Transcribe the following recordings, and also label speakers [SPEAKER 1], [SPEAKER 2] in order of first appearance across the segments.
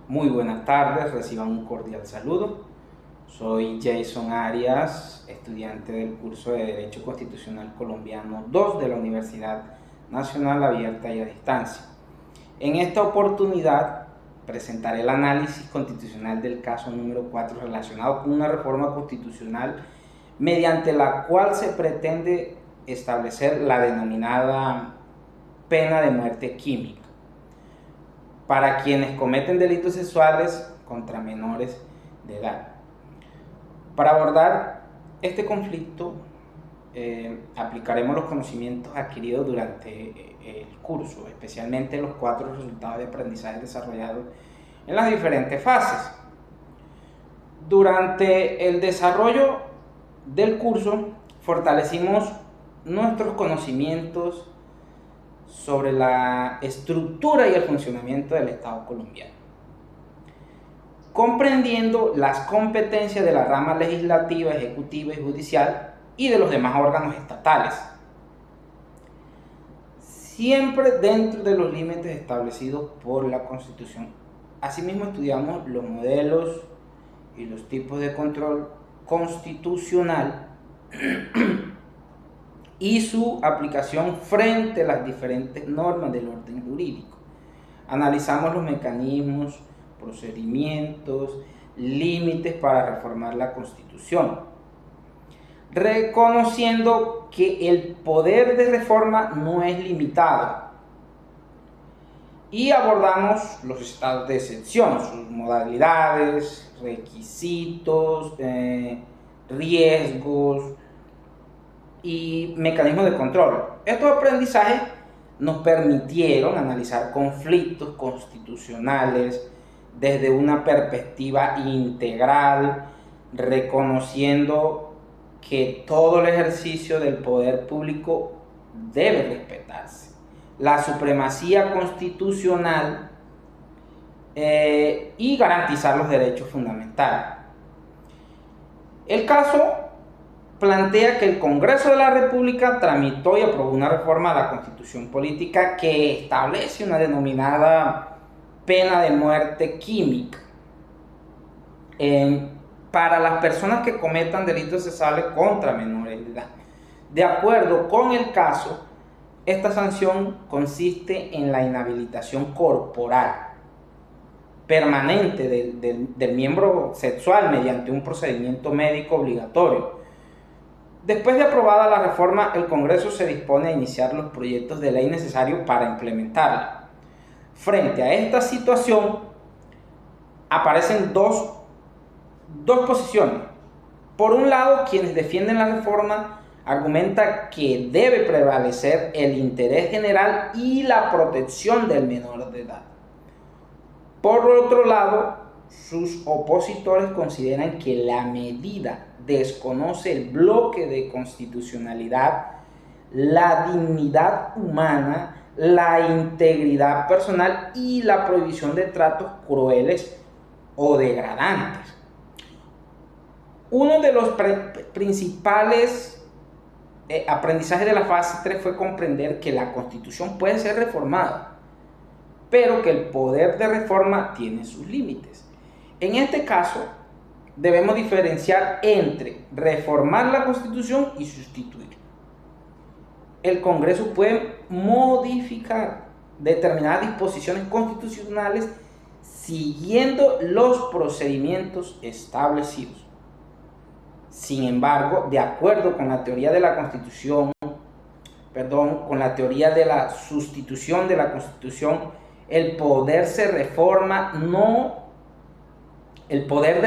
[SPEAKER 1] Muy buenas tardes, reciban un cordial saludo. Soy Jason Arias, estudiante del curso de Derecho Constitucional Colombiano 2 de la Universidad Nacional Abierta y a Distancia. En esta oportunidad presentaré el análisis constitucional del caso número 4 relacionado con una reforma constitucional mediante la cual se pretende establecer la denominada pena de muerte química para quienes cometen delitos sexuales contra menores de edad. Para abordar este conflicto, aplicaremos los conocimientos adquiridos durante el curso, especialmente los 4 resultados de aprendizaje desarrollados en las diferentes fases. Durante el desarrollo del curso, fortalecimos nuestros conocimientos sobre la estructura y el funcionamiento del Estado colombiano, comprendiendo las competencias de la rama legislativa, ejecutiva y judicial y de los demás órganos estatales, siempre dentro de los límites establecidos por la Constitución. Asimismo, estudiamos los modelos y los tipos de control constitucional y su aplicación frente a las diferentes normas del orden jurídico. Analizamos los mecanismos, procedimientos, límites para reformar la Constitución, reconociendo que el poder de reforma no es limitado. Y abordamos los estados de excepción, sus modalidades, requisitos, riesgos y mecanismos de control. Estos aprendizajes nos permitieron analizar conflictos constitucionales desde una perspectiva integral, reconociendo que todo el ejercicio del poder público debe respetarse, la supremacía constitucional y garantizar los derechos fundamentales. El caso plantea que el Congreso de la República tramitó y aprobó una reforma a la Constitución Política que establece una denominada pena de muerte química para las personas que cometan delitos sexuales contra menores de edad. De acuerdo con el caso, esta sanción consiste en la inhabilitación corporal permanente del miembro sexual mediante un procedimiento médico obligatorio. Después de aprobada la reforma, el Congreso se dispone a iniciar los proyectos de ley necesarios para implementarla. Frente a esta situación, aparecen dos posiciones. Por un lado, quienes defienden la reforma argumentan que debe prevalecer el interés general y la protección del menor de edad. Por otro lado, sus opositores consideran que la medida desconoce el bloque de constitucionalidad, la dignidad humana, la integridad personal y la prohibición de tratos crueles o degradantes. Uno de los principales aprendizajes de la fase 3 fue comprender que la Constitución puede ser reformada, pero que el poder de reforma tiene sus límites. En este caso, debemos diferenciar entre reformar la Constitución y sustituirla. El Congreso puede modificar determinadas disposiciones constitucionales siguiendo los procedimientos establecidos. Sin embargo, de acuerdo con la teoría de la Constitución, con la teoría de la sustitución de la Constitución, el poder de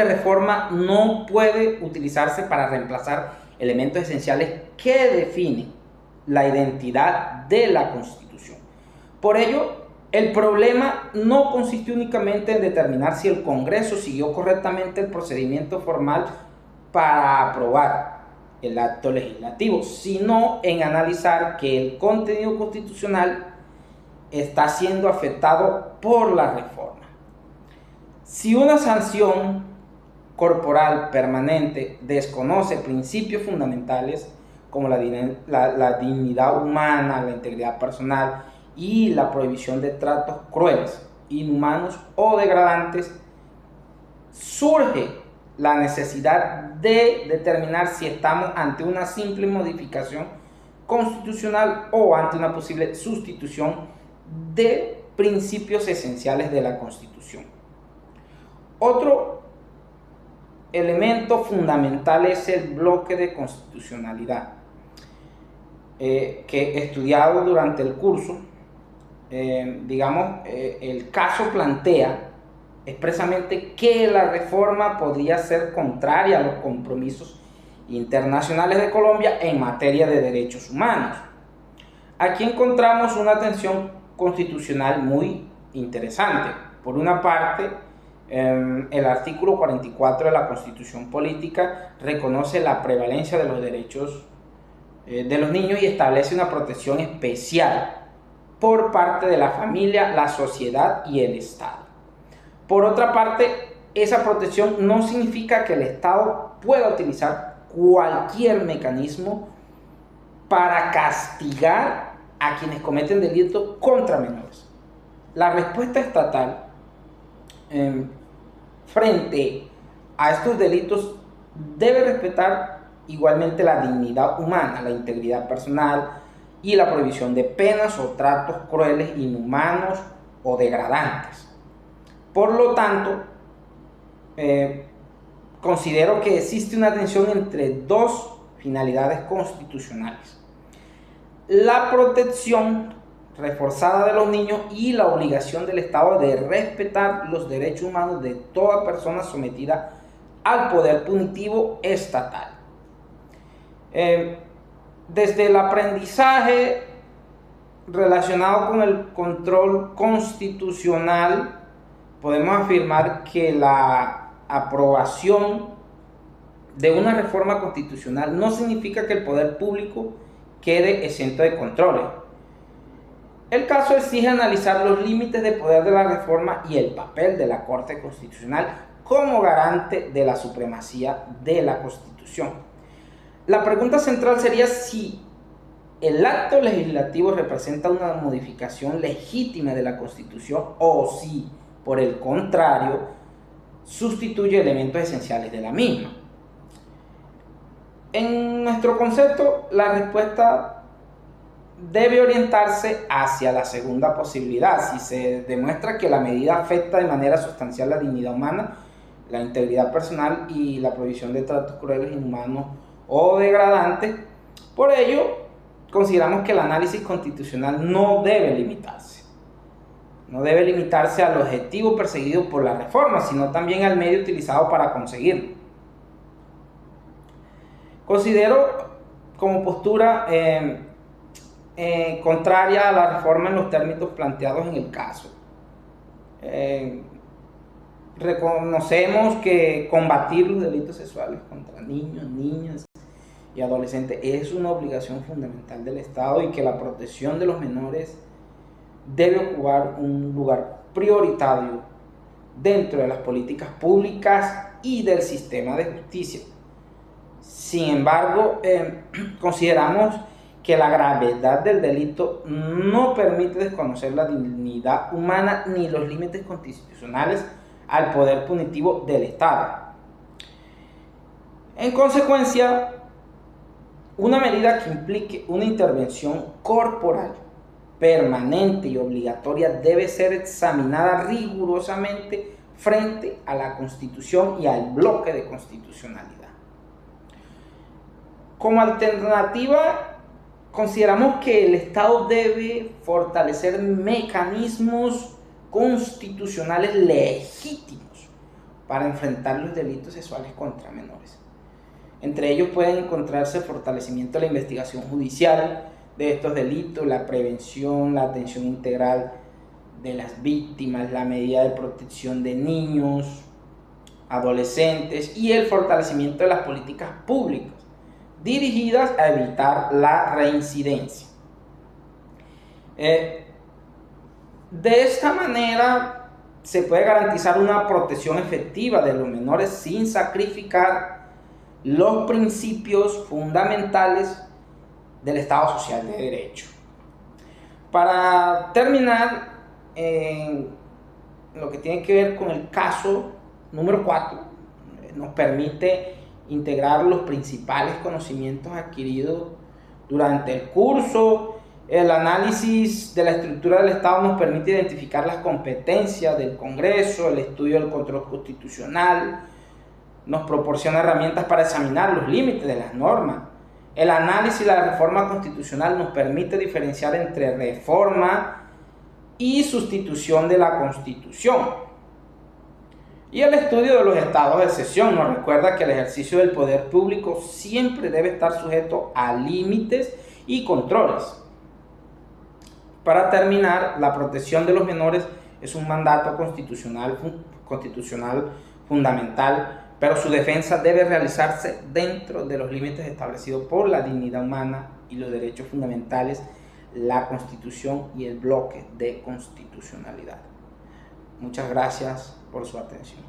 [SPEAKER 1] reforma no puede utilizarse para reemplazar elementos esenciales que definen la identidad de la Constitución. Por ello, el problema no consiste únicamente en determinar si el Congreso siguió correctamente el procedimiento formal para aprobar el acto legislativo, sino en analizar que el contenido constitucional está siendo afectado por la reforma. Si una sanción corporal permanente desconoce principios fundamentales como la dignidad humana, la integridad personal y la prohibición de tratos crueles, inhumanos o degradantes, surge la necesidad de determinar si estamos ante una simple modificación constitucional o ante una posible sustitución de principios esenciales de la Constitución. Otro elemento fundamental es el bloque de constitucionalidad, que he estudiado durante el curso. El caso plantea expresamente que la reforma podría ser contraria a los compromisos internacionales de Colombia en materia de derechos humanos. Aquí encontramos una tensión constitucional muy interesante. Por una parte, el artículo 44 de la Constitución Política reconoce la prevalencia de los derechos de los niños y establece una protección especial por parte de la familia, la sociedad y el Estado. Por otra parte, esa protección no significa que el Estado pueda utilizar cualquier mecanismo para castigar a quienes cometen delitos contra menores. La respuesta estatal frente a estos delitos debe respetar igualmente la dignidad humana, la integridad personal y la prohibición de penas o tratos crueles, inhumanos o degradantes. Por lo tanto, considero que existe una tensión entre dos finalidades constitucionales: la protección reforzada de los niños y la obligación del Estado de respetar los derechos humanos de toda persona sometida al poder punitivo estatal. Desde el aprendizaje relacionado con el control constitucional, podemos afirmar que la aprobación de una reforma constitucional no significa que el poder público quede exento de controles. El caso exige analizar los límites de poder de la reforma y el papel de la Corte Constitucional como garante de la supremacía de la Constitución. La pregunta central sería si el acto legislativo representa una modificación legítima de la Constitución o si, por el contrario, sustituye elementos esenciales de la misma. En nuestro concepto, la respuesta debe orientarse hacia la segunda posibilidad. Si se demuestra que la medida afecta de manera sustancial la dignidad humana, la integridad personal y la prohibición de tratos crueles, inhumanos o degradantes, por ello, consideramos que el análisis constitucional no debe limitarse. No debe limitarse al objetivo perseguido por la reforma, sino también al medio utilizado para conseguirlo. Considero como postura contraria a la reforma en los términos planteados en el caso. Reconocemos que combatir los delitos sexuales contra niños, niñas y adolescentes es una obligación fundamental del Estado y que la protección de los menores debe ocupar un lugar prioritario dentro de las políticas públicas y del sistema de justicia. Sin embargo, consideramos que la gravedad del delito no permite desconocer la dignidad humana ni los límites constitucionales al poder punitivo del Estado. En consecuencia, una medida que implique una intervención corporal permanente y obligatoria debe ser examinada rigurosamente frente a la Constitución y al bloque de constitucionalidad. Como alternativa, consideramos que el Estado debe fortalecer mecanismos constitucionales legítimos para enfrentar los delitos sexuales contra menores. Entre ellos pueden encontrarse el fortalecimiento de la investigación judicial de estos delitos, la prevención, la atención integral de las víctimas, la medida de protección de niños, adolescentes y el fortalecimiento de las políticas públicas dirigidas a evitar la reincidencia. De esta manera se puede garantizar una protección efectiva de los menores sin sacrificar los principios fundamentales del Estado Social de Derecho. Para terminar, lo que tiene que ver con el caso número 4, nos permite integrar los principales conocimientos adquiridos durante el curso. El análisis de la estructura del Estado nos permite identificar las competencias del Congreso, el estudio del control constitucional, nos proporciona herramientas para examinar los límites de las normas. El análisis de la reforma constitucional nos permite diferenciar entre reforma y sustitución de la Constitución. Y el estudio de los estados de excepción nos recuerda que el ejercicio del poder público siempre debe estar sujeto a límites y controles. Para terminar, la protección de los menores es un mandato constitucional fundamental, pero su defensa debe realizarse dentro de los límites establecidos por la dignidad humana y los derechos fundamentales, la Constitución y el bloque de constitucionalidad. Muchas gracias por su atención.